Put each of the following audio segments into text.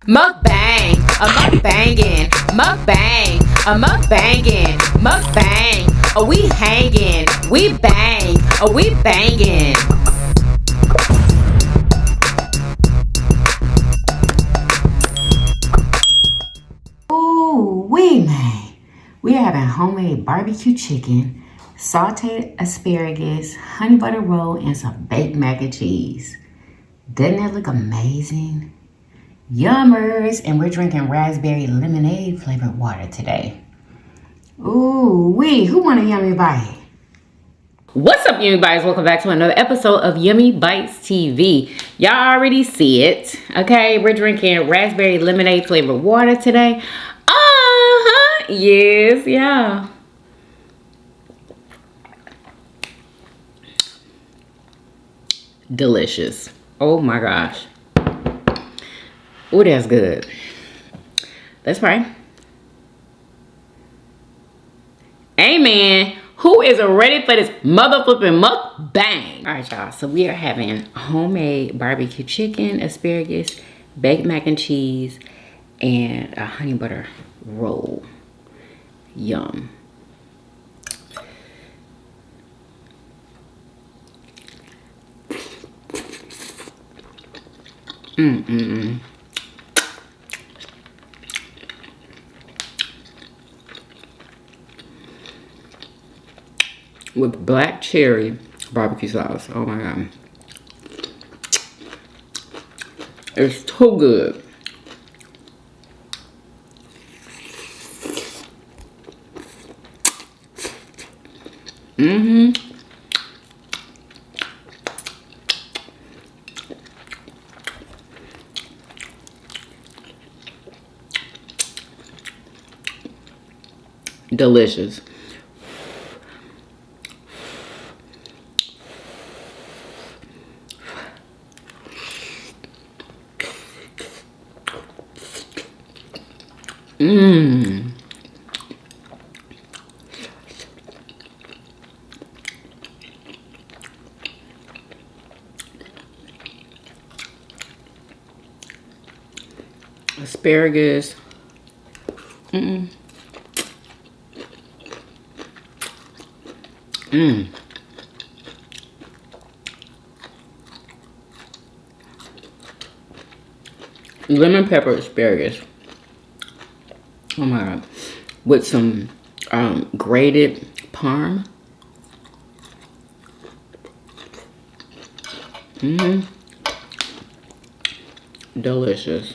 Mukbang, a mukbangin', mukbang, a mukbangin', mukbang. Are we hanging? We bang, are we banging? Ooh, man. We are having homemade barbecue chicken, sauteed asparagus, honey butter roll, and some baked mac and cheese. Doesn't that look amazing? Yummers, and we're drinking raspberry lemonade flavored water today. Ooh, who want a yummy bite? What's up, Yummy Bites? Welcome back to another episode of Yummybitestv. Y'all already see it, okay? We're drinking raspberry lemonade flavored water today. Yes, yeah. Delicious. Oh my gosh. Oh, that's good. Let's pray. Amen. Who is ready for this motherfucking mukbang? All right, y'all. So we are having homemade barbecue chicken, asparagus, baked mac and cheese, and a honey butter roll. Yum. With black cherry barbecue sauce. Oh my god. It's too good. Delicious. Asparagus. Lemon pepper asparagus. Oh my god. With some grated parm. Delicious.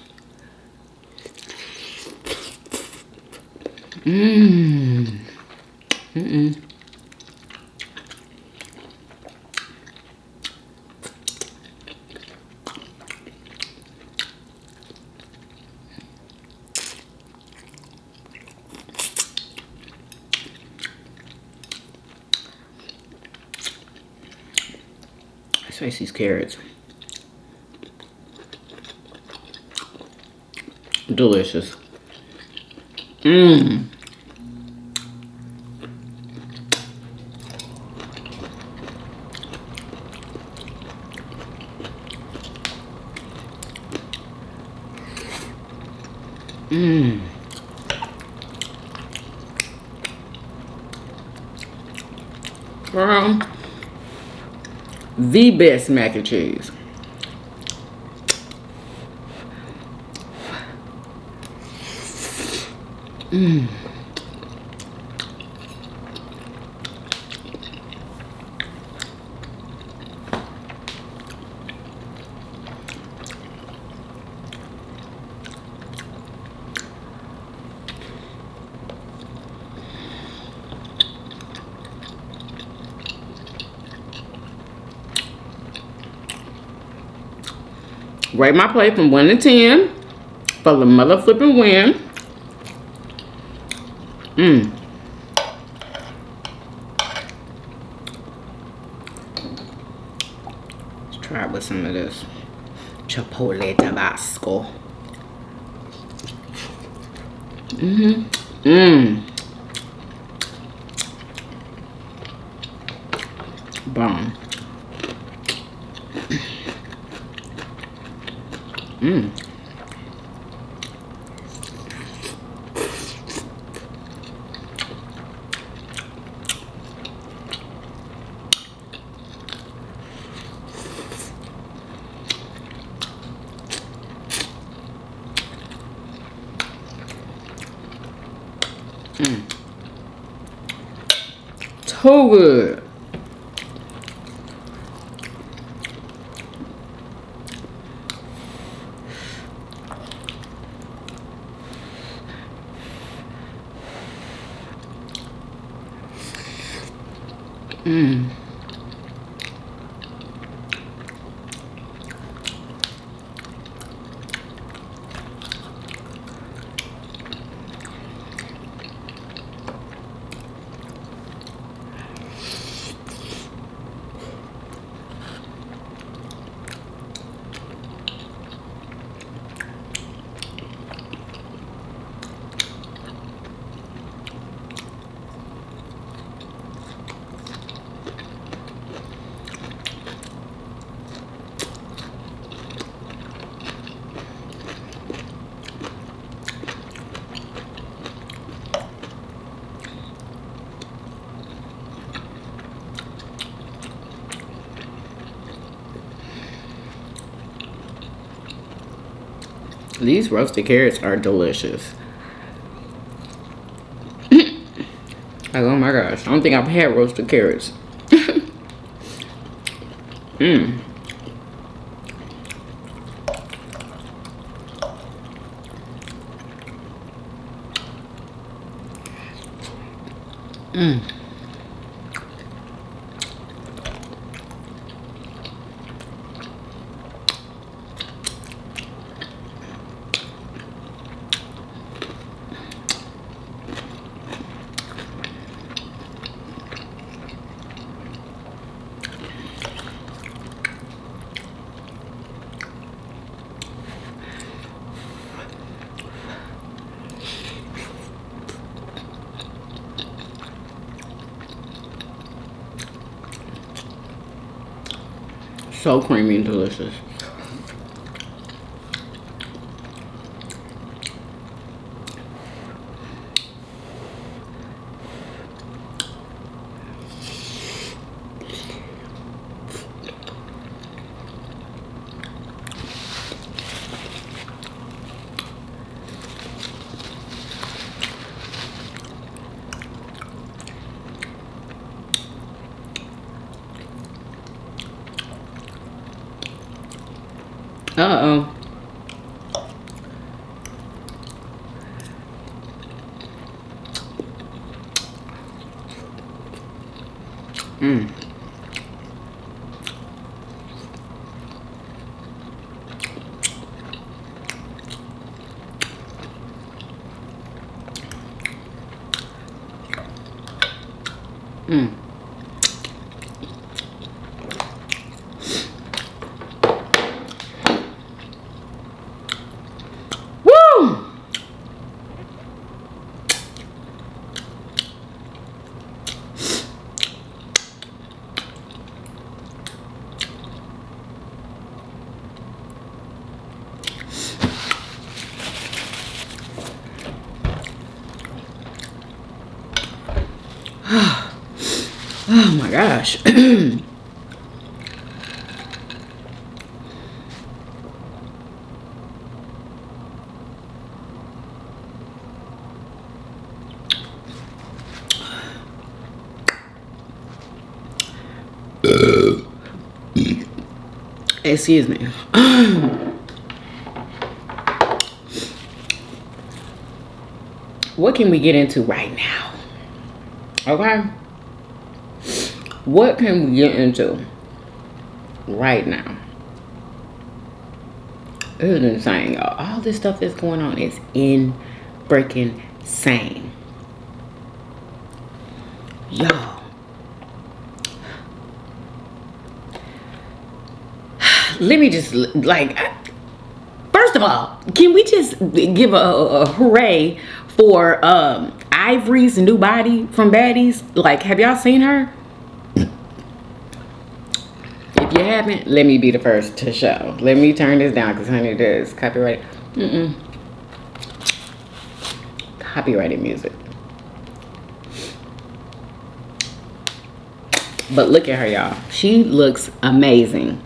Taste these carrots. Delicious. Girl, the best mac and cheese. Rate my plate from 1 to 10 for the mother flipping win. Let's try it with some of this Chipotle Tabasco. Bomb. So good. These roasted carrots are delicious. Like, oh my gosh, I don't think I've had roasted carrots. Mmm. Mmm. So creamy and delicious. Uh-oh. Mmm. Mmm. Oh my gosh. Excuse me. What can we get into right now? Okay? What can we get into right now? It is insane, y'all. All this stuff that's going on is freaking insane. Y'all. Let me just, like, first of all, can we just give a hooray for Ivory's new body from Baddies? Like, have y'all seen her? If you haven't, let me be the first to show. Let me turn this down because, honey, there's copyright. Copyrighted music. But look at her, y'all. She looks amazing.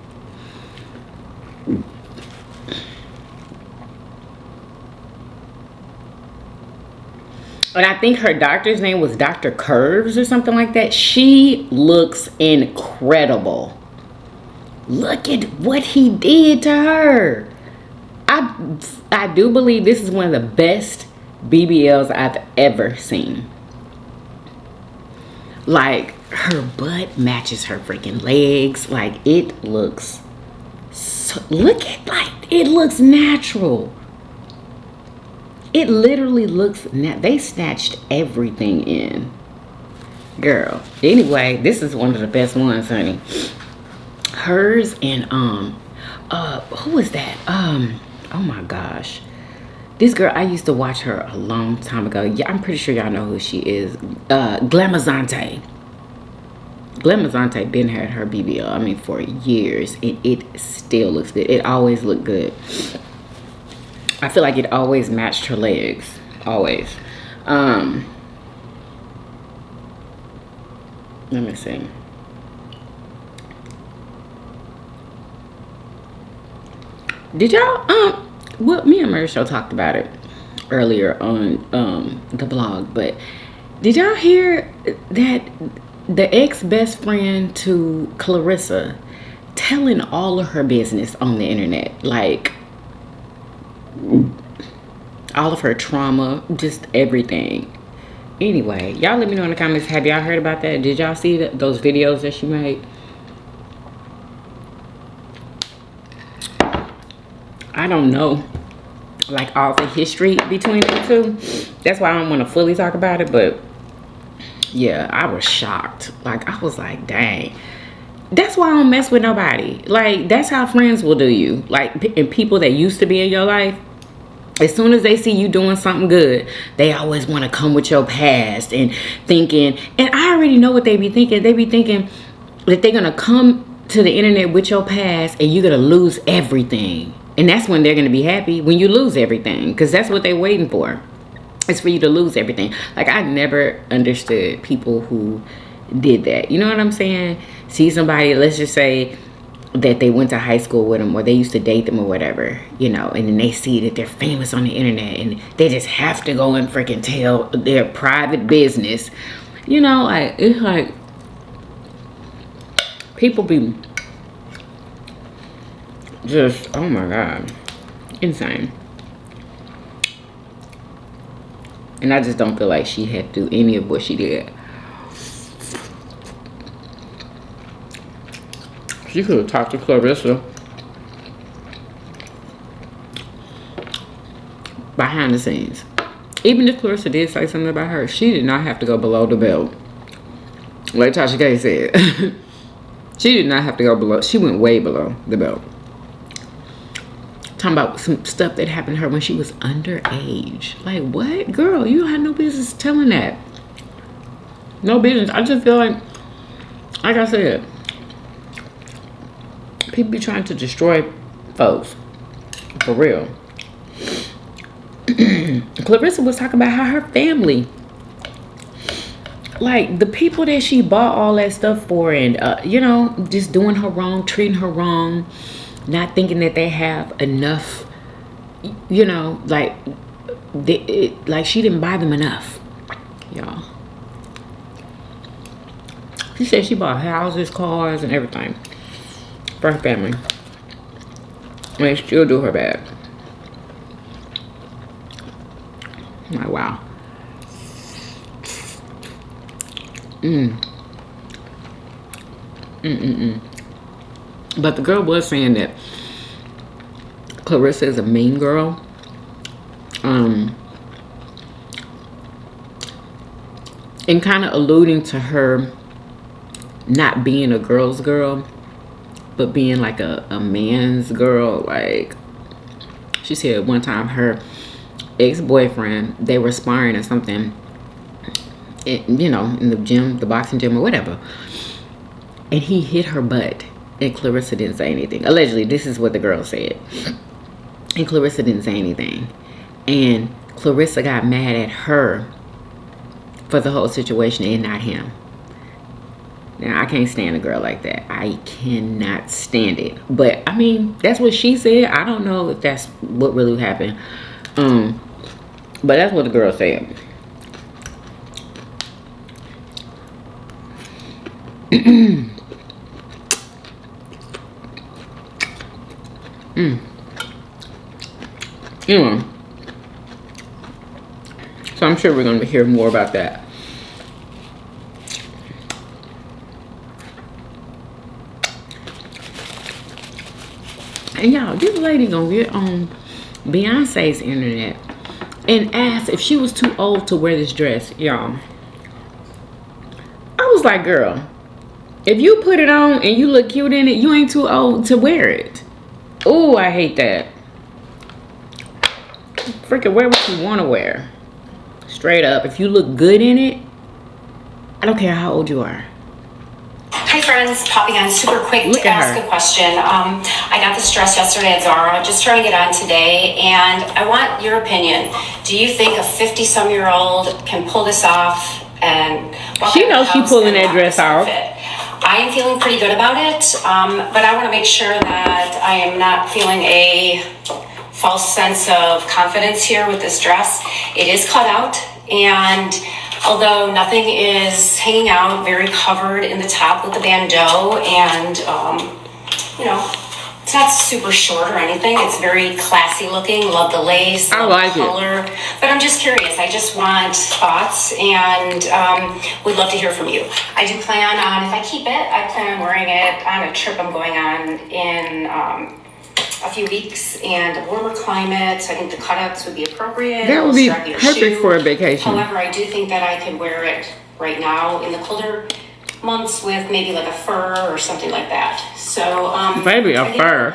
and I think her doctor's name was Dr. Curves or something like that. She looks incredible. Look at what he did to her. I do believe this is one of the best BBLs I've ever seen. Like, her butt matches her freaking legs. Like, it looks so, look at, like, it looks natural. It literally looks, they snatched everything in. Girl. Anyway, this is one of the best ones, honey. Hers and, who was that? Oh my gosh. This girl, I used to watch her a long time ago. Yeah, I'm pretty sure y'all know who she is. Glamazante. Glamazante been had her BBL, I mean, for years. And it still looks good. It always looked good. I feel like it always matched her legs. Always. Let me see. Did y'all well, me and Marisha talked about it earlier on the vlog, but did y'all hear that the ex-best friend to Clarissa telling all of her business on the internet, like all of her trauma, just everything? Anyway, y'all let me know in the comments, have y'all heard about that? Did y'all see those videos that she made? I don't know, like, all the history between the two. That's why I don't want to fully talk about it, but yeah, I was shocked. Like, I was like, dang. That's why I don't mess with nobody. Like, that's how friends will do you. Like, and people that used to be in your life, as soon as they see you doing something good, they always want to come with your past and thinking, and I already know what they be thinking. They be thinking that they're going to come to the internet with your past and you're going to lose everything. And that's when they're going to be happy, when you lose everything. Because that's what they're waiting for. It's for you to lose everything. Like, I never understood people who did that. You know what I'm saying? See somebody, let's just say that they went to high school with them, or they used to date them or whatever, you know, and then they see that they're famous on the internet and they just have to go and freaking tell their private business. You know, like, it's like people be just, oh my God, insane. And I just don't feel like she had to do any of what she did. She could have talked to Clarissa behind the scenes. Even if Clarissa did say something about her, she did not have to go below the belt. Like Tasha K said. She did not have to go below. She went way below the belt. Talking about some stuff that happened to her when she was underage. Like, what? Girl, you had no business telling that. No business. I just feel like I said, people be trying to destroy folks. For real. Clarissa was talking about how her family, like, the people that she bought all that stuff for, and, you know, just doing her wrong, treating her wrong, not thinking that they have enough, you know, like, like she didn't buy them enough, y'all. She said she bought houses, cars, and everything for her family. And they still do her bad. I'm like, wow. But the girl was saying that Clarissa is a mean girl. And kind of alluding to her not being a girl's girl, but being like a man's girl. Like, she said one time her ex-boyfriend, they were sparring or something, you know, in the gym, the boxing gym or whatever, and he hit her butt, and Clarissa didn't say anything. Allegedly, this is what the girl said. And Clarissa didn't say anything, and Clarissa got mad at her for the whole situation and not him. Now, I can't stand a girl like that. I cannot stand it. But I mean, that's what she said. I don't know if that's what really happened. But that's what the girl said. Anyway, so I'm sure we're going to hear more about that. And y'all, this lady gonna get on Beyonce's internet and ask if she was too old to wear this dress, y'all. I was like, girl, if you put it on and you look cute in it, you ain't too old to wear it. Oh, I hate that. Freaking wear what you want to wear. Straight up. If you look good in it, I don't care how old you are. Hi friends, popping on super quick to ask a question. I got this dress yesterday at Zara, just trying to get on today, and I want your opinion. Do you think a 50-some-year-old can pull this off? And she knows she's pulling that dress off. I am feeling pretty good about it, but I want to make sure that I am not feeling a false sense of confidence here with this dress. It is cut out, and although nothing is hanging out, very covered in the top with the bandeau, and you know, it's not super short or anything. It's very classy looking. Love the lace, I like the color. But I'm just curious. I just want thoughts, and would love to hear from you. I do plan on, if I keep it, I plan on wearing it on a trip I'm going on in a few weeks, and a warmer climate, so I think the cutouts would be appropriate. That would be perfect for a vacation. However, I do think that I could wear it right now in the colder months with maybe like a fur or something like that. So maybe a fur.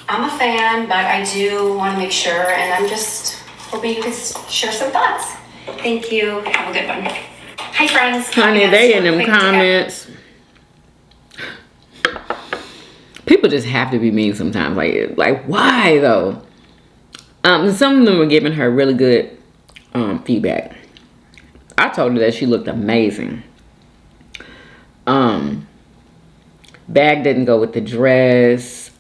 I'm a fan, but I do want to make sure, and I'm just hoping you can share some thoughts. Thank you. Have a good one. Hi friends. Honey, they in them comments. People just have to be mean sometimes. Like why though? Some of them were giving her really good feedback. I told her that she looked amazing. Bag didn't go with the dress.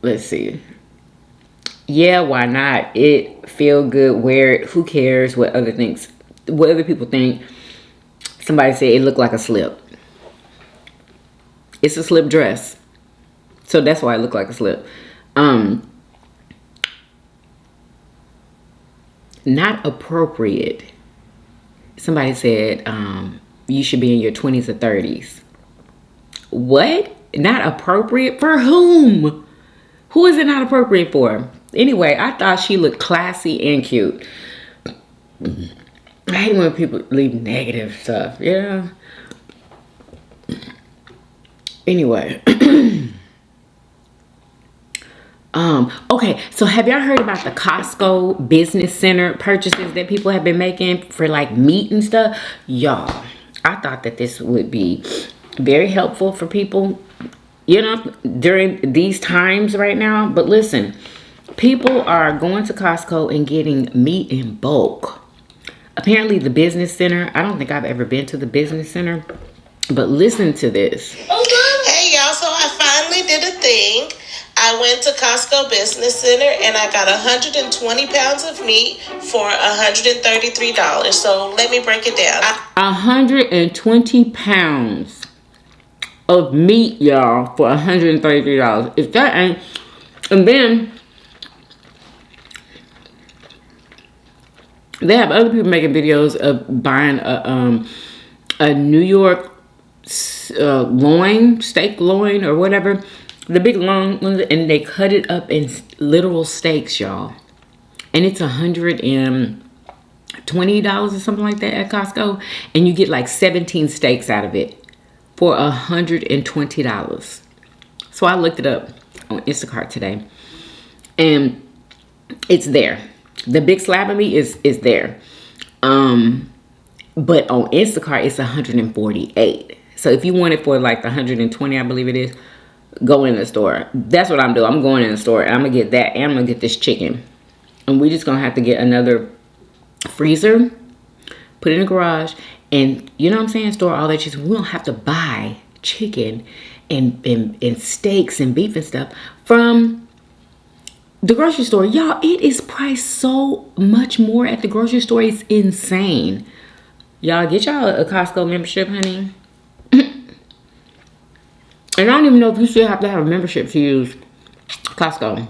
Let's see. Yeah, why not? It feel good. Wear it. Who cares what other people think? Somebody said it looked like a slip. It's a slip dress. So that's why it looked like a slip. Not appropriate. Somebody said you should be in your 20s or 30s. What? Not appropriate? For whom? Who is it not appropriate for? Anyway, I thought she looked classy and cute. I hate when people leave negative stuff, yeah. Anyway. Okay, so have y'all heard about the Costco business center purchases that people have been making for like meat and stuff? Y'all, I thought that this would be very helpful for people, you know, during these times right now. But listen, people are going to Costco and getting meat in bulk. Apparently the business center, I don't think I've ever been to the business center, but listen to this. Hey y'all, so I finally did a thing. I went to Costco Business Center and I got 120 pounds of meat for $133. So let me break it down. 120 pounds of meat, y'all, for $133. If that ain't, and then they have other people making videos of buying a New York steak loin or whatever, the big long ones, and they cut it up in literal steaks, y'all. And it's $120 or something like that at Costco, and you get like 17 steaks out of it for $120. So I looked it up on Instacart today, and it's there. The big slab of meat is there. But on Instacart, it's $148. So if you want it for like the $120, I believe it is, go in the store. That's what I'm doing. I'm going in the store and I'm gonna get that, and I'm gonna get this chicken. And we're just gonna have to get another freezer, put it in the garage, and you know what I'm saying, store all that chicken. We don't have to buy chicken and steaks and beef and stuff from the grocery store. Y'all, it is priced so much more at the grocery store. It's insane. Y'all get y'all a Costco membership, honey. And I don't even know if you still have to have a membership to use Costco.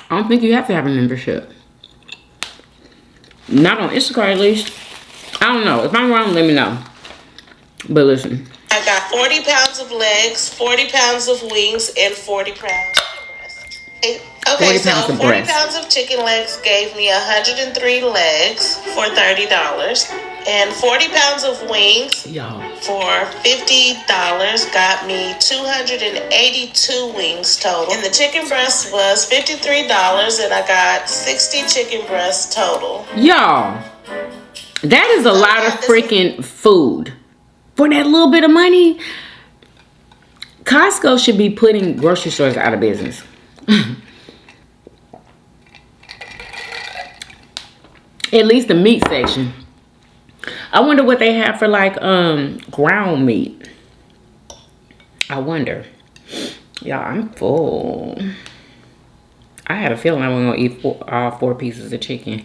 I don't think you have to have a membership. Not on Instacart, at least. I don't know. If I'm wrong, let me know. But listen. I got 40 pounds of legs, 40 pounds of wings, and 40 pounds of breast. Okay, 40 pounds of chicken legs gave me 103 legs for $30. And 40 pounds of wings for $50 got me 282 wings total. And the chicken breast was $53 and I got 60 chicken breasts total. Y'all, that is a lot of freaking food. For that little bit of money, Costco should be putting grocery stores out of business. At least the meat section. I wonder what they have for like ground meat. I wonder. Y'all, I'm full. I had a feeling I wasn't gonna eat all 4 pieces of chicken.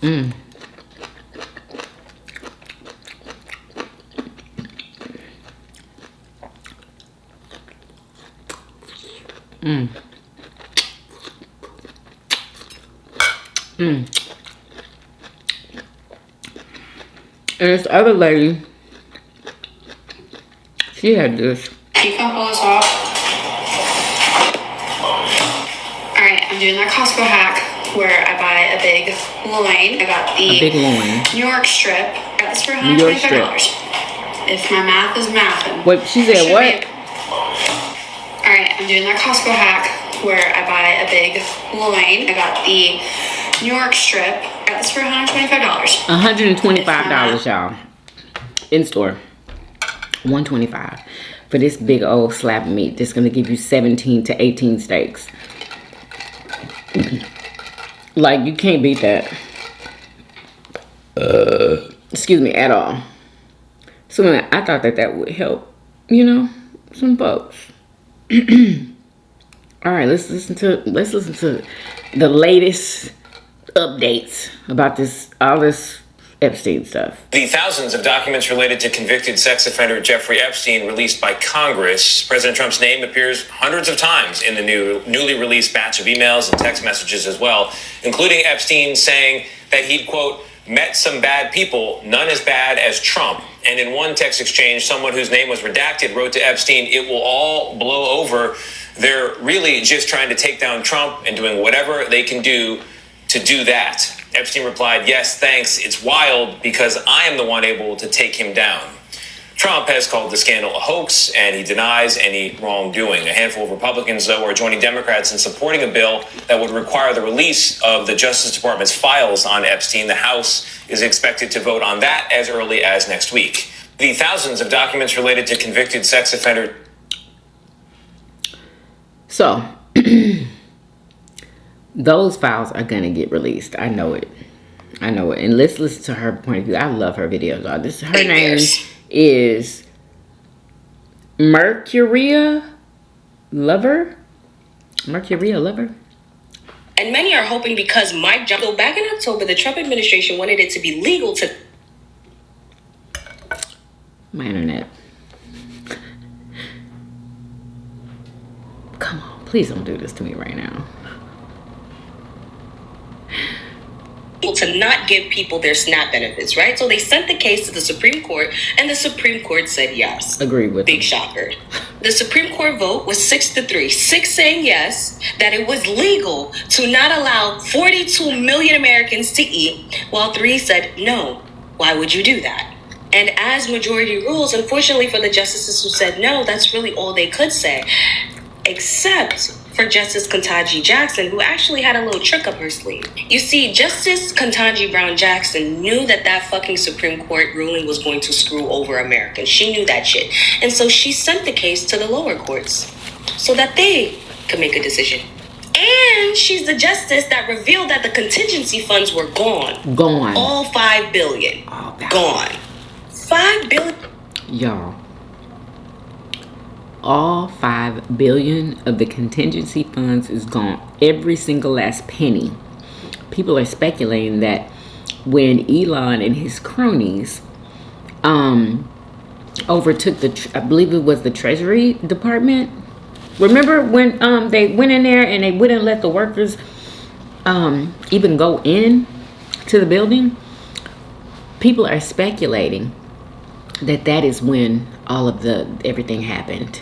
Mm. Mm. Mm. And this other lady, she had this. You can pull this off. Alright, I'm doing that Costco hack where I buy a big loin. I got the New York strip. I got this for $125. If my math is mathing. Wait, she said what? Alright, I'm doing that Costco hack where I buy a big loin. I got the New York strip. I got this for $125. $125, y'all. In store. $125 for this big old slab of meat. That's gonna give you 17 to 18 steaks. Like, you can't beat that. Excuse me, at all. So I thought that would help, you know, some folks. All right, let's listen to the latest updates about all this Epstein stuff. The thousands of documents related to convicted sex offender Jeffrey Epstein released by Congress. President Trump's name appears hundreds of times in the newly released batch of emails and text messages as well, including Epstein saying that he'd, quote, met some bad people, none as bad as Trump. And in one text exchange, someone whose name was redacted wrote to Epstein, "It will all blow over. They're really just trying to take down Trump and doing whatever they can do to do that." Epstein replied, "Yes, thanks. It's wild because I am the one able to take him down." Trump has called the scandal a hoax, and he denies any wrongdoing. A handful of Republicans, though, are joining Democrats in supporting a bill that would require the release of the Justice Department's files on Epstein. The House is expected to vote on that as early as next week. The thousands of documents related to convicted sex offender... So, those files are going to get released. I know it. And let's listen to her point of view. I love her videos. Her name is Mercuria Lover. And many are hoping because Mike jumped. So back in October, the Trump administration wanted it to be legal to... My internet. Come on. Please don't do this to me right now. to not give people their SNAP benefits, right? So they sent the case to the Supreme Court, and the Supreme Court said yes. Agree with Big shocker. The Supreme Court vote was 6-3. 6 saying yes, that it was legal to not allow 42 million Americans to eat, while 3 said no. Why would you do that? And as majority rules, unfortunately for the justices who said no, that's really all they could say. Except for Justice Ketanji Jackson, who actually had a little trick up her sleeve. You see, Justice Ketanji Brown Jackson knew that that fucking Supreme Court ruling was going to screw over Americans. She knew that shit. And so she sent the case to the lower courts so that they could make a decision. And she's the justice that revealed that the contingency funds were gone. Gone. All $5 billion. Oh, gone. $5 billion. Y'all. All $5 billion of the contingency funds is gone. Every single last penny people are speculating that when Elon and his cronies overtook I believe it was the Treasury Department. Remember when they went in there and they wouldn't let the workers even go in to the building? People are speculating that is when all of everything happened,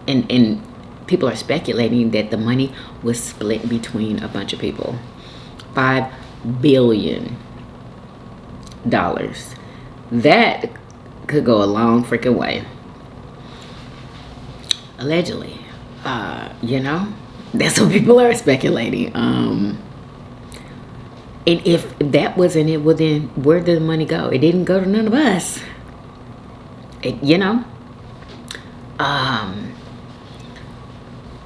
and people are speculating that the money was split between a bunch of people. $5 billion. That could go a long freaking way. Allegedly. That's what people are speculating. And if that wasn't it, well then where did the money go? It didn't go to none of us.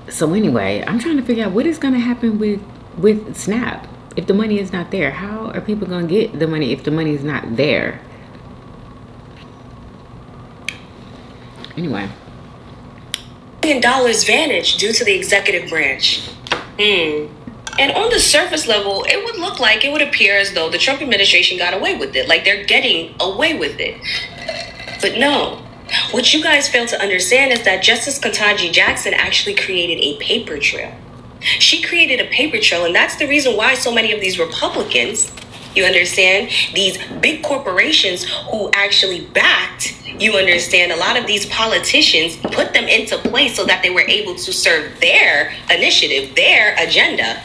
So anyway, I'm trying to figure out what is going to happen with Snap. If the money is not there, how are people going to get the money if the money is not there? Anyway. $1 billion vanished due to the executive branch. And on the surface level, it would appear as though the Trump administration got away with it. Like they're getting away with it. But no. What you guys fail to understand is that Justice Ketanji Jackson actually created a paper trail. She created a paper trail, and that's the reason why so many of these Republicans, you understand, these big corporations who actually backed, you understand, a lot of these politicians, put them into place so that they were able to serve their initiative, their agenda,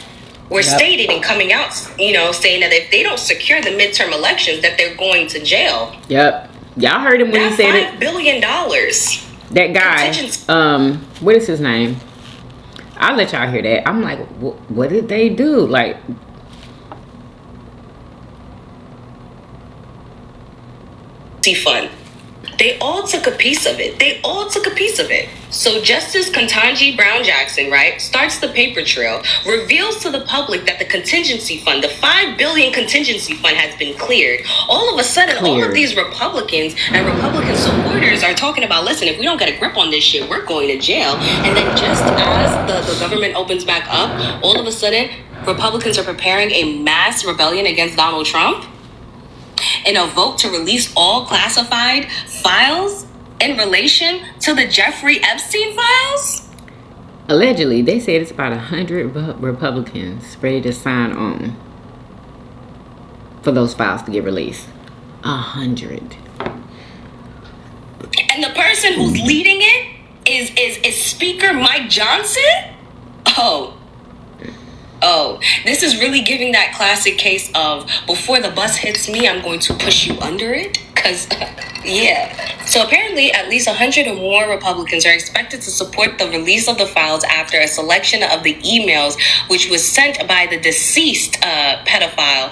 were stated and coming out, saying that if they don't secure the midterm elections, that they're going to jail. Yep. Y'all heard him when he said it. $5 billion. That guy, what is his name? I'll let y'all hear that. I'm like, what did they do? Like, fund. They all took a piece of it. So Justice Ketanji Brown Jackson, right, starts the paper trail, reveals to the public that the contingency fund, the $5 billion contingency fund, has been cleared. All of a sudden, all of these Republicans and Republican supporters are talking about, listen, if we don't get a grip on this shit, we're going to jail. And then just as the government opens back up, all of a sudden, Republicans are preparing a mass rebellion against Donald Trump in a vote to release all classified files in relation to the Jeffrey Epstein files? Allegedly, they said it's about 100 Republicans ready to sign on for those files to get released. 100. And the person who's leading it is Speaker Mike Johnson? Oh, this is really giving that classic case of before the bus hits me, I'm going to push you under it. Because, yeah. So apparently, at least 100 or more Republicans are expected to support the release of the files after a selection of the emails, which was sent by the deceased pedophile,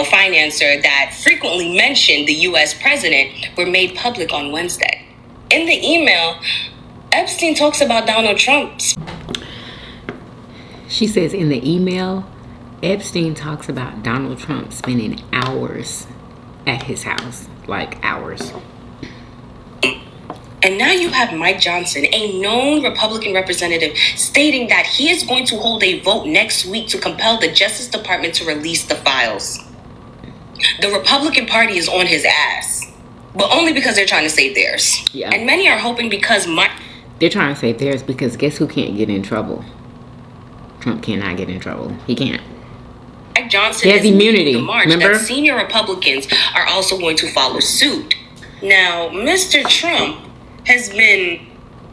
financer that frequently mentioned the U.S. president, were made public on Wednesday. In the email, Epstein talks about Donald Trump. She says in the email, Epstein talks about Donald Trump spending hours at his house. Like hours. And now you have Mike Johnson, a known Republican representative, stating that he is going to hold a vote next week to compel the Justice Department to release the files. The Republican Party is on his ass, but only because they're trying to save theirs. Yeah. And many are hoping because they're trying to save theirs because guess who can't get in trouble? Trump cannot get in trouble. He can't. Mike Johnson has immunity. The march remember? That senior Republicans are also going to follow suit. Now, Mr. Trump has been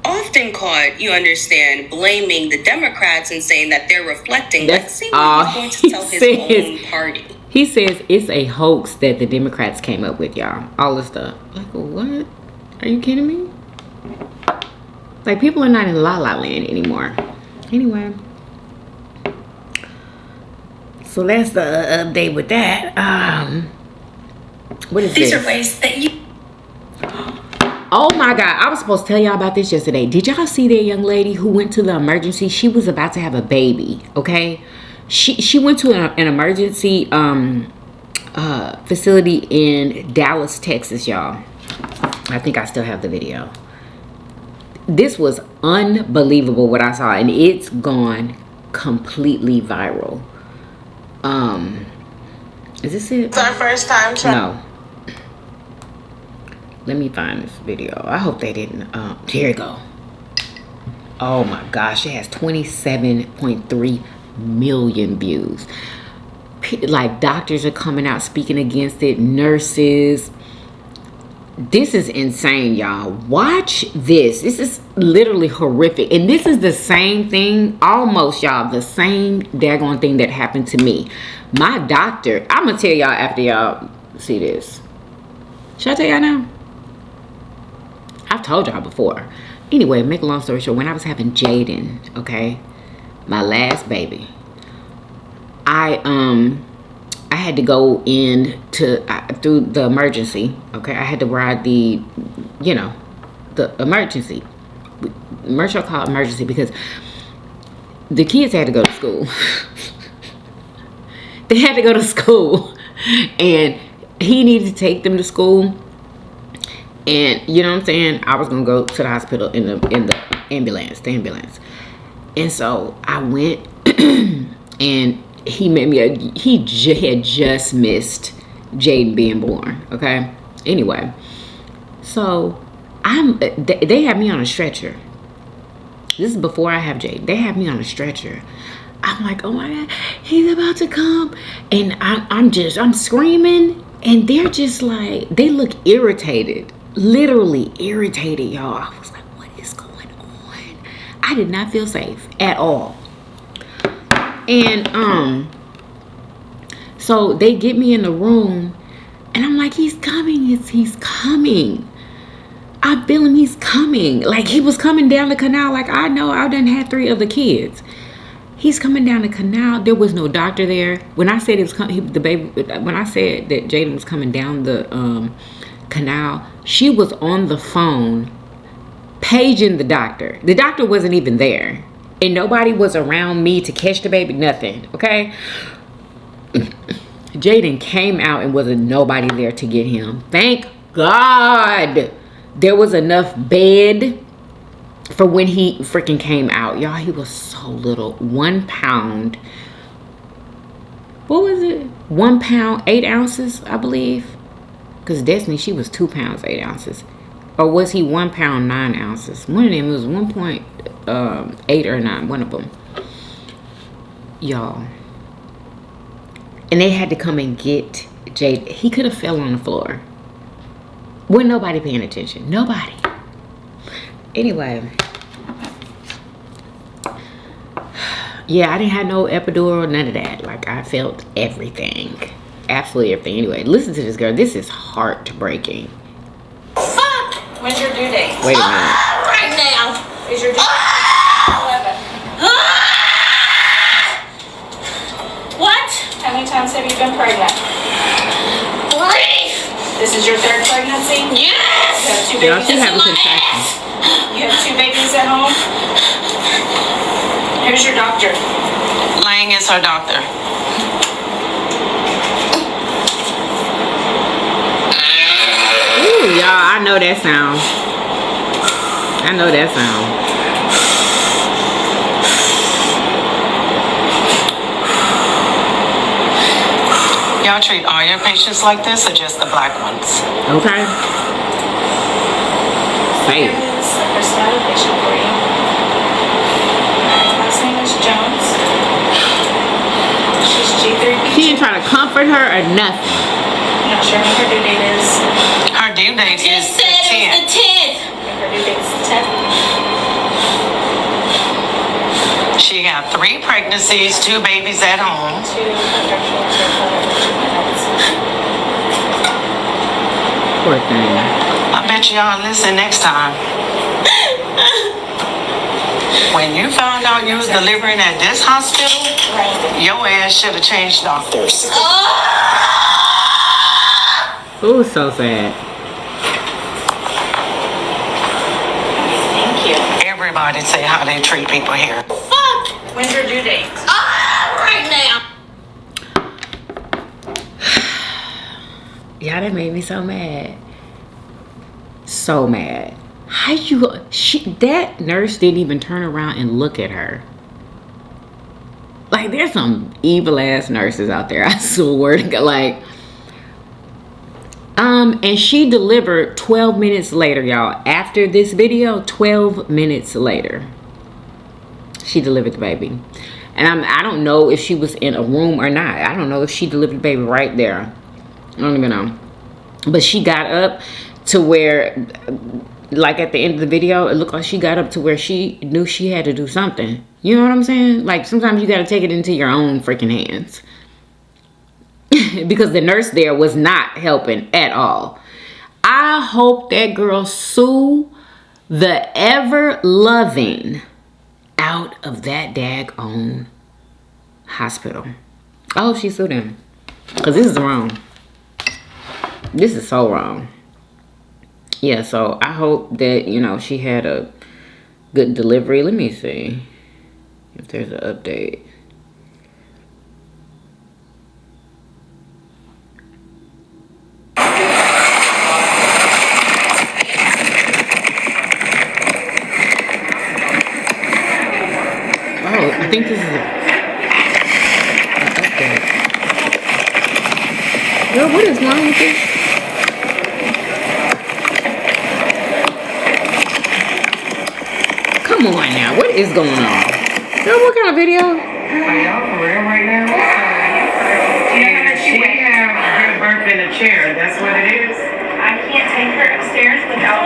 often caught, you understand, blaming the Democrats and saying that they're reflecting. Let's see what he's going to tell his own party. He says it's a hoax that the Democrats came up with, y'all. All this stuff. Like, what? Are you kidding me? Like, people are not in La La Land anymore. Anyway. So that's the update with that. What is These this? are ways that you... Oh my God, I was supposed to tell y'all about this yesterday. Did y'all see that young lady who went to the emergency? She was about to have a baby, okay? She went to an emergency facility in Dallas, Texas, y'all. I think I still have the video. This was unbelievable what I saw, and it's gone completely viral. Is this it? It's our first time trying. No. Let me find this video. I hope they didn't. Here we go. Oh my gosh, it has 27.3 million views. Like, doctors are coming out speaking against it, nurses. This is insane, y'all. Watch this. This is literally horrific. And this is the same thing, almost, y'all, the same daggone thing that happened to me. My doctor, I'm gonna tell y'all after y'all see this. Should I tell y'all now? I've told y'all before. Anyway, make a long story short, when I was having Jaden, okay, my last baby, I had to go in to through the emergency. Okay, I had to ride the, you know, the emergency. Commercial called emergency because the kids had to go to school. They had to go to school, and he needed to take them to school. And you know what I'm saying? I was gonna go to the hospital in the ambulance, And so I went, and he made me had just missed Jaden being born. Okay. Anyway, so they had me on a stretcher. This is before I have Jaden. They had me on a stretcher. I'm like, oh my God, he's about to come, and I'm screaming, and they're just like, they look irritated. Literally irritated, y'all. I was like, what is going on? I did not feel safe at all. And so they get me in the room, and I'm like, he's coming. He's coming. I feel him. He's coming. Like, he was coming down the canal. Like, I know I done had 3 of the kids. He's coming down the canal. There was no doctor there. When I said when I said that Jaden was coming down the canal, she was on the phone paging the doctor. The doctor wasn't even there, and nobody was around me to catch the baby. Nothing. Okay. Jaden came out and wasn't nobody there to get him. Thank God there was enough bed for when he freaking came out. Y'all, he was so little. 1 pound. What was it? 1 pound, 8 ounces, I believe. Because Destiny, she was 2 pounds, 8 ounces. Or was he 1 pound, 9 ounces? One of them was 1.8 or 9. One of them. Y'all. And they had to come and get Jade. He could have fell on the floor. Wasn't nobody paying attention. Nobody. Anyway. Yeah, I didn't have no epidural, none of that. Like, I felt everything. Absolutely everything. Anyway, listen to this girl. This is heartbreaking. Fuck! When's your due date? Wait a minute. Right now. Is your due date? 11. What? How many times have you been pregnant? 3. This is your 3rd pregnancy? Yes! You have 2 babies. Y'all should have a contraction. You have 2 babies at home? Who's your doctor? Lang is her doctor. Ooh, y'all, I know that sound. I know that sound. Y'all treat all your patients like this, or just the black ones? Okay. Say it. Here's the first patient for you. Last name is Jones. She's G3B. She didn't try to comfort her or nothing. I'm not sure when her due date is. Her due date is the 10th. Her due date is the 10th. She got 3 pregnancies, 2 babies at home. 2 contractual minutes. Poor thing. I bet y'all listen next time. When you found out you was delivering at this hospital, your ass should have changed doctors. Ooh, so sad. Thank you. Everybody say how they treat people here. Fuck! When's your due date? Right now. Yeah, that made me so mad. So mad. How that nurse didn't even turn around and look at her. Like, there's some evil ass nurses out there. I swear to God. Like, and she delivered 12 minutes later, y'all. After this video, 12 minutes later, she delivered the baby. And I don't know if she was in a room or not. I don't know if she delivered the baby right there. I don't even know. But she got up to where, like at the end of the video, it looked like she got up to where she knew she had to do something. You know what I'm saying? Like, sometimes you got to take it into your own freaking hands. Because the nurse there was not helping at all. I hope that girl sue the ever-loving out of that daggone hospital. I hope she sued him. Because this is wrong. This is so wrong. Yeah, so I hope that, you know, she had a good delivery. Let me see if there's an update. Oh, I think this is an update. Girl, what is wrong with this? Come on now, what is going on? Girl, what kind of video? Are y'all for real right now? Yeah, she had birth in a chair. That's what it is. I can't take her upstairs without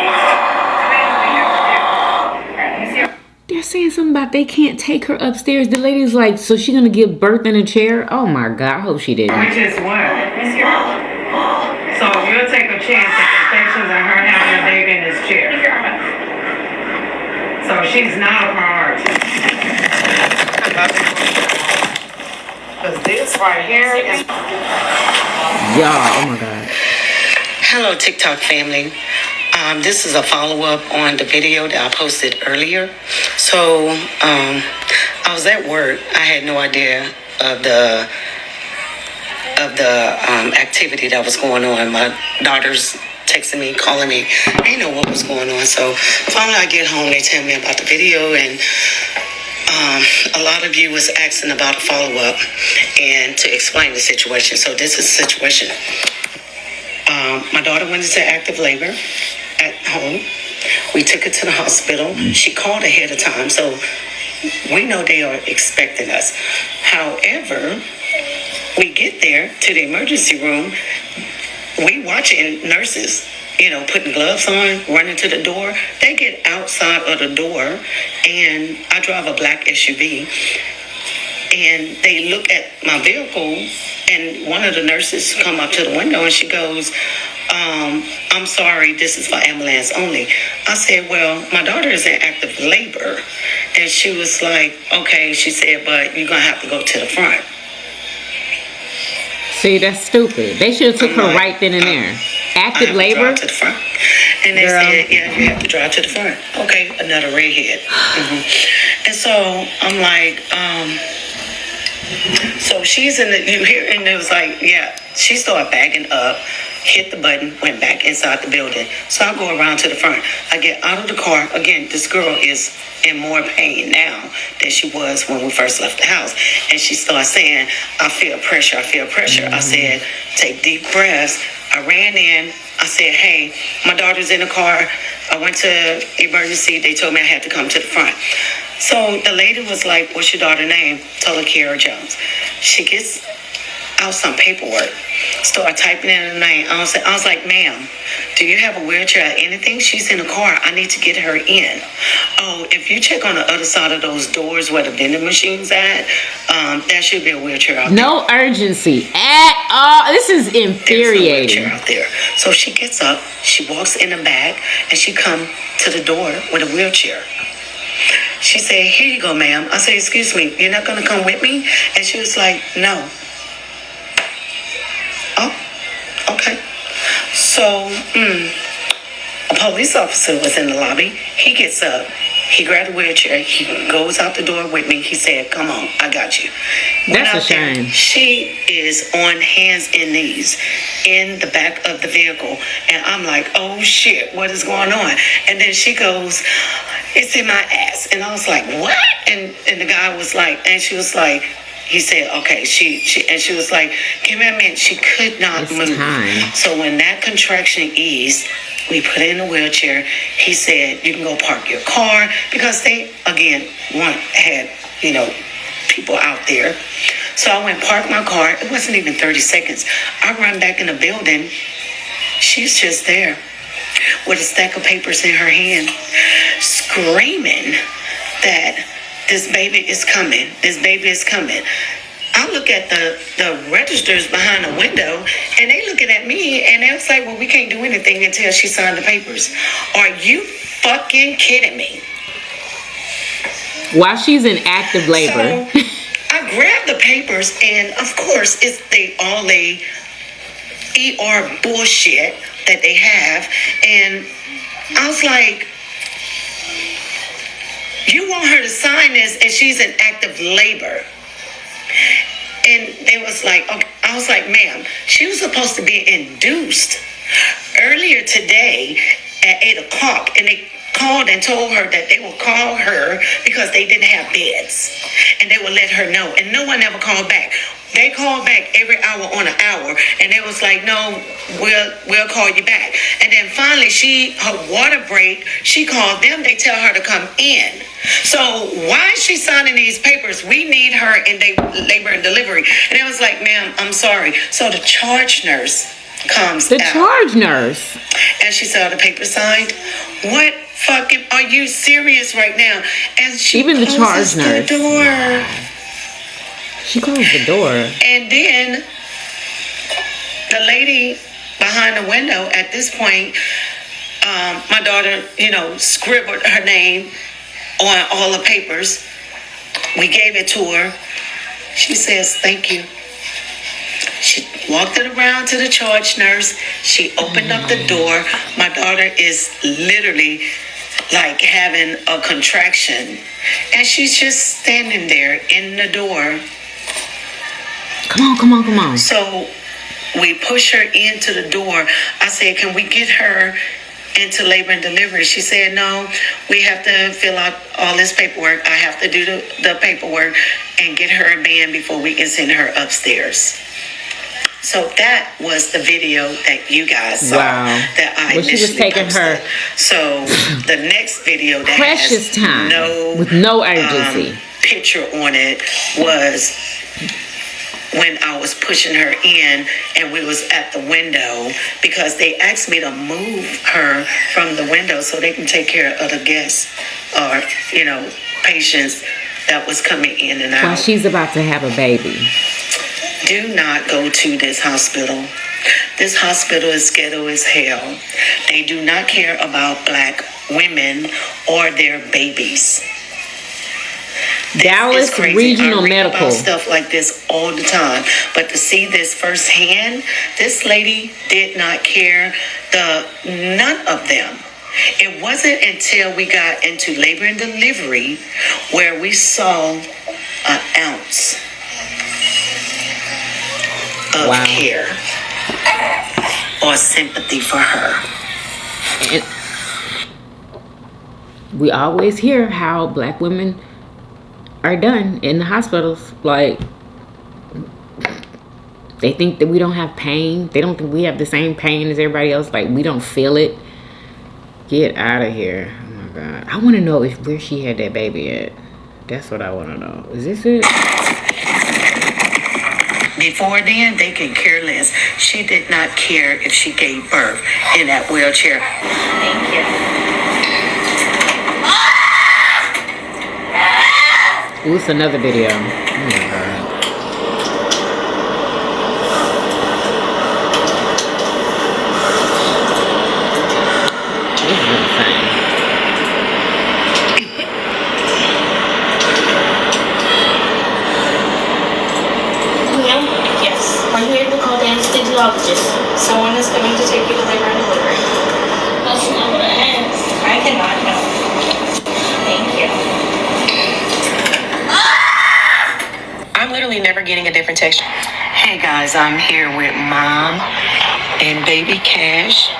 They're saying something about they can't take her upstairs. The lady's like, so she gonna give birth in a chair? Oh my God, I hope she didn't. Which is what? So you'll take a chance at infections and her having a baby in this chair. So she's not a priority. Because this right here is... Y'all, oh my God. Hello, TikTok family. This is a follow-up on the video that I posted earlier. So, I was at work. I had no idea of the activity that was going on. My daughter's texting me, calling me. I didn't know what was going on. So finally I get home, they tell me about the video, and a lot of you was asking about a follow-up and to explain the situation. So this is the situation. My daughter went into active labor at home. We took her to the hospital. She called ahead of time, so we know they are expecting us. However, we get there to the emergency room. We watching nurses, you know, putting gloves on, running to the door. They get outside of the door, and I drive a black SUV, and they look at my vehicle, and one of the nurses come up to the window, and she goes, I'm sorry, this is for ambulance only. I said, well, my daughter is in active labor. And she was like, okay, she said, but you're going to have to go to the front. See, that's stupid. They should have took her right then and there. Active labor? Drive to the front. And they said, yeah, you have to drive to the front. Okay, another redhead. And so I'm like, so she's in the, you hear, and it was like, yeah, she started backing up, hit the button, went back inside the building. So I go around to the front. I get out of the car. Again, this girl is in more pain now than she was when we first left the house. And she starts saying, I feel pressure, I feel pressure. I said, take deep breaths. I ran in. I said, hey, my daughter's in the car. I went to emergency. They told me I had to come to the front. So the lady was like, what's your daughter's name? Told her Kara Jones. She gets out some paperwork, start typing in her name. I was like, ma'am, do you have a wheelchair or anything? She's in the car. I need to get her in. Oh, if you check on the other side of those doors where the vending machine's at, there should be a wheelchair out there. No urgency at all. This is infuriating. There's no wheelchair out there. So she gets up, she walks in the back, and she come to the door with a wheelchair. She said, here you go, ma'am. I said, excuse me, you're not going to come with me? And she was like, no. Oh, okay. So, a police officer was in the lobby. He gets up. He grabbed a wheelchair. He goes out the door with me. He said, come on, I got you. That's a shame. She is on hands and knees in the back of the vehicle. And I'm like, oh, shit, what is going on? And then she goes, it's in my ass. And I was like, what? And the guy was like, and she was like, he said, okay, she was like, give me a minute. She could not move. Time. So when that contraction eased, we put her in a wheelchair. He said, you can go park your car, because they, again, had, people out there. So I went park my car. It wasn't even 30 seconds. I run back in the building. She's just there with a stack of papers in her hand, screaming that this baby is coming. This baby is coming. I look at the registers behind the window, and they looking at me, and they was like, well, we can't do anything until she signed the papers. Are you fucking kidding me? While she's in active labor. So I grabbed the papers, and of course, it's all ER bullshit that they have. And I was like, you want her to sign this, and she's in active labor. And they was like, okay. I was like, ma'am, she was supposed to be induced earlier today at 8 o'clock, and they called and told her that they will call her because they didn't have beds, and they would let her know. And no one ever called back. They called back every hour on an hour, and they was like, no, we'll call you back. And then finally, her water break, she called them. They tell her to come in. So why is she signing these papers? We need her in labor and delivery. And it was like, ma'am, I'm sorry. So the charge nurse comes out. The charge nurse. And she saw the paper signed. What fucking, are you serious right now? And she even the charge closes nurse. the door. She closed the door. And then the lady behind the window, at this point, my daughter, scribbled her name on all the papers. We gave it to her. She says, thank you. She walked it around to the charge nurse. She opened up the door. My daughter is literally like having a contraction. And she's just standing there in the door. Come on. So we push her into the door. I said, can we get her into labor and delivery? She said, no, we have to fill out all this paperwork. I have to do the paperwork and get her a band before we can send her upstairs. So that was the video that you guys saw. Wow. That I she was taking posted. her So the next video that precious has time with no urgency picture on it was when I was pushing her in, and we was at the window, because they asked me to move her from the window so they can take care of the guests or patients that was coming in and out. while she's about to have a baby. Do not go to this hospital. This hospital is ghetto as hell. They do not care about black women or their babies. Dallas Regional I read Medical. about stuff like this all the time, but to see this firsthand, this lady did not care. None of them. It wasn't until we got into labor and delivery where we saw an ounce of care or sympathy for her. We always hear how black women are done in the hospitals. Like, they think that we don't have pain. They don't think we have the same pain as everybody else. Like, we don't feel it. Get out of here. Oh my God. I want to know where she had that baby at. That's what I want to know. Is this it? Before then, they could care less. She did not care if she gave birth in that wheelchair. Thank you. Ooh, it's another video. Oh my God. This is insane. Ma'am? Yes. Are you able to call the anesthesiologist? Someone is coming to take you to labor and delivery. That's not what I asked. I cannot, no. Thank you. I'm literally never getting a different text. Hey guys, I'm here with Mom and baby Cash.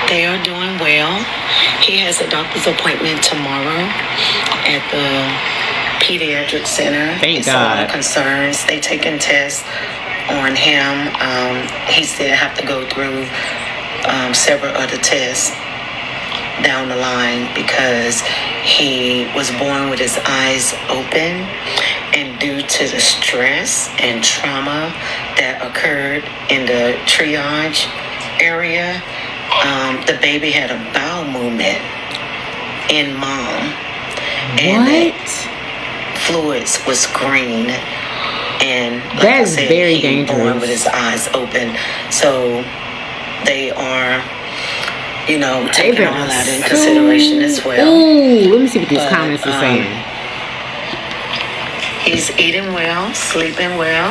They are doing well. He has a doctor's appointment tomorrow at the pediatric center. Thank It's a lot of God. concerns. They taking tests on him. He still have to go through several other tests down the line because he was born with his eyes open, and due to the stress and trauma that occurred in the triage area, the baby had a bowel movement in mom, and the fluids was green, and like That I is said, very he born dangerous. with his eyes open. So they are, taking all that in consideration as well. Ooh, let me see what these But, comments are saying. He's eating well, sleeping well,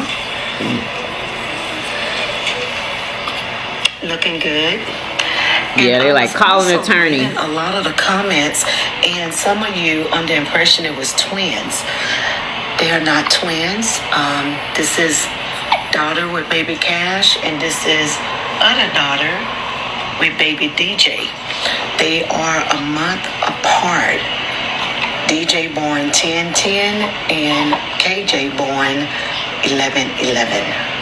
looking good. Yeah, they like call an Also attorney. reading a lot of the comments, and some of you under the impression it was twins. They are not twins. This is daughter with baby Cash, and this is other daughter with baby DJ. They are a month apart. DJ born 10-10 and KJ born 11-11.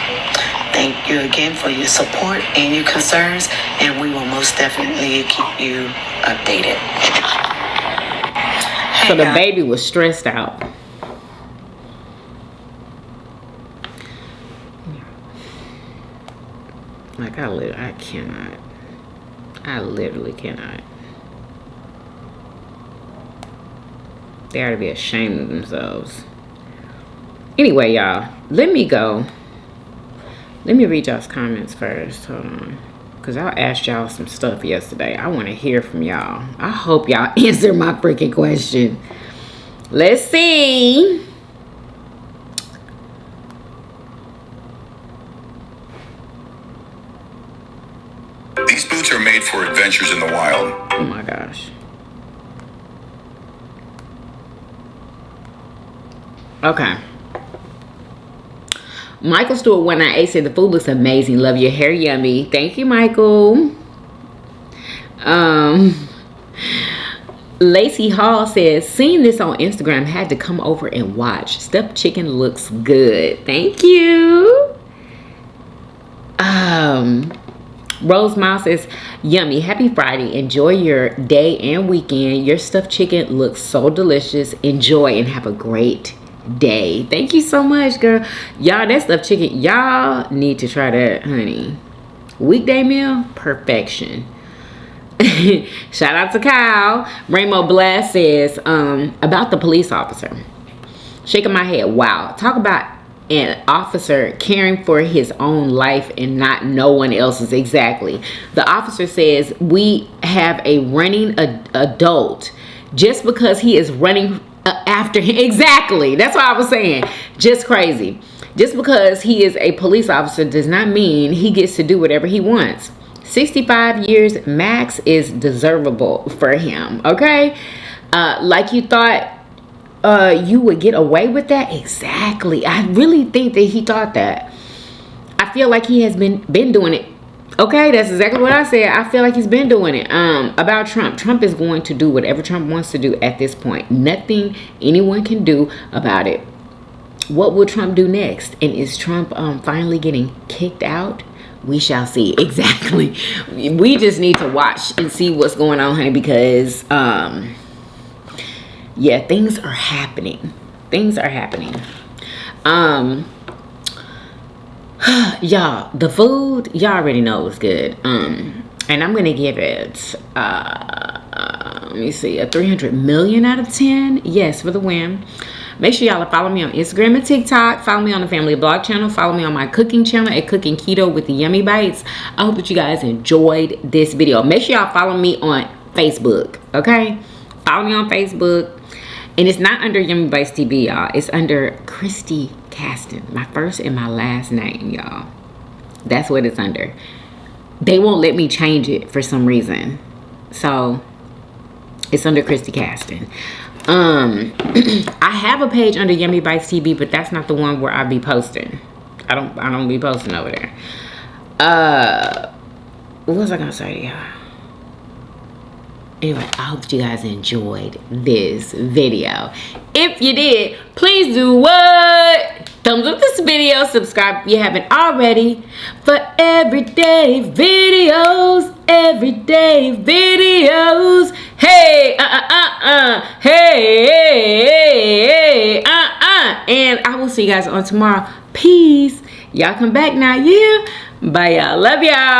Thank you again for your support and your concerns, and we will most definitely keep you updated. So the baby was stressed out. Like I cannot. I literally cannot. They ought to be ashamed of themselves. Anyway, y'all, let me go. Let me read y'all's comments first. Hold on. Because I asked y'all some stuff yesterday. I want to hear from y'all. I hope y'all answer my freaking question. Let's see. These boots are made for adventures in the wild. Oh my gosh. Okay. Michael Stewart 198 said the food looks amazing. Love your hair, yummy. Thank you, Michael. Lacey Hall says, seeing this on Instagram, had to come over and watch. Stuffed chicken looks good. Thank you. Rose Miles says, yummy. Happy Friday. Enjoy your day and weekend. Your stuffed chicken looks so delicious. Enjoy and have a great day. Thank you so much, girl. Y'all, that stuffed chicken, y'all need to try that, honey. Weekday meal, perfection. Shout out to Kyle. Rainbow Blast says, about the police officer. Shaking my head. Wow. Talk about an officer caring for his own life and not no one else's. Exactly. The officer says we have a running adult just because he is running after him. Exactly. That's what I was saying. Just crazy. Just because he is a police officer does not mean he gets to do whatever he wants. 65 years max is deservable for him. Okay. Like you thought you would get away with that? Exactly. I really think that he thought that. I feel like he has been doing it. Okay, that's exactly what I said. I feel like he's been doing it. About Trump. Trump is going to do whatever Trump wants to do at this point. Nothing anyone can do about it. What will Trump do next? And is Trump finally getting kicked out? We shall see. Exactly. We just need to watch and see what's going on, honey, because yeah, things are happening. Things are happening. Y'all, the food, y'all already know it's good. And I'm gonna give it let me see, a 300 million out of 10. Yes, for the win. Make sure y'all follow me on Instagram and TikTok. Follow me on the Family Blog channel. Follow me on my cooking channel at Cooking Keto with the Yummy Bites. I hope that you guys enjoyed this video. Make sure y'all follow me on Facebook, okay? Follow me on Facebook. And it's not under Yummybitestv, y'all. It's under Christy Caston. My first and my last name, y'all. That's what it's under. They won't let me change it for some reason. So, it's under Christy Caston. I have a page under Yummybitestv, but that's not the one where I be posting. I don't be posting over there. What was I gonna say to y'all? Anyway, I hope you guys enjoyed this video. If you did, please do what? Thumbs up this video, subscribe if you haven't already for everyday videos, hey, hey, and I will see you guys on tomorrow. Peace. Y'all come back now, yeah? Bye, y'all. Love y'all.